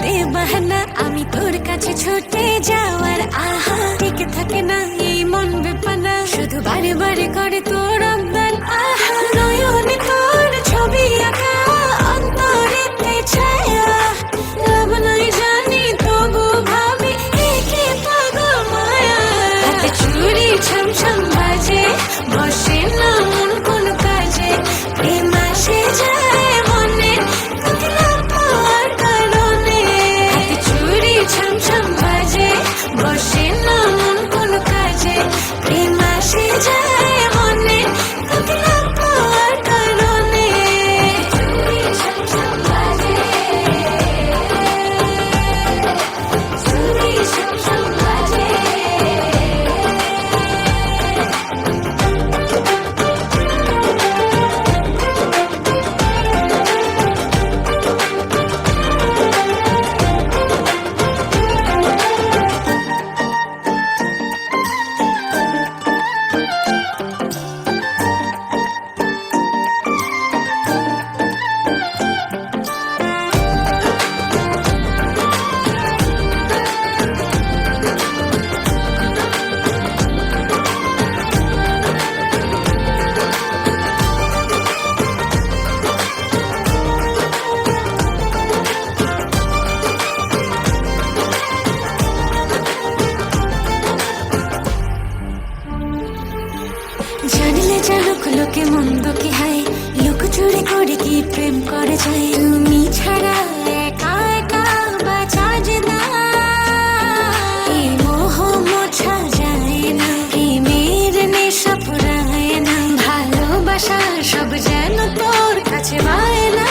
দে বাহানা, আমি তোর কাছে ছুটে যাওয়ার আহা টিকে থাকে না এই মন বেপানা, শুধু বারে বারে করে তোর আবদার আহা। নয়নে তোর ছবি আঁকা অন্তরেতে ছায়া, লাভ নাই জানি তবু ভাবি একে পাগল মায়া। হাতে চুড়ি ছমছম বাজে, বসে না মন কোন কাজে, প্রেম আসে যায় মনে কতলা পাওয়ার কারণে। হাতে চুড়ি ছমছম বাজে, বসে না মন কোন কাজে, প্রেম আসে যায় মনে কতলা পাওয়ার কারণে। চুড়ি ছমছম বাজে, চুড়ি ছমছম বাজে। জানলে জানুক লোকে মন্দ কি হায়, লোক চুরি করে কি প্রেম করে যায়, তুমি ছাড়া একা একা বাঁচা যে না, এই মোহ মোছা যায় না, প্রেমের নেশা ফুরায় না, ভালোবাসা সব যেন তোর কাছে বায় না।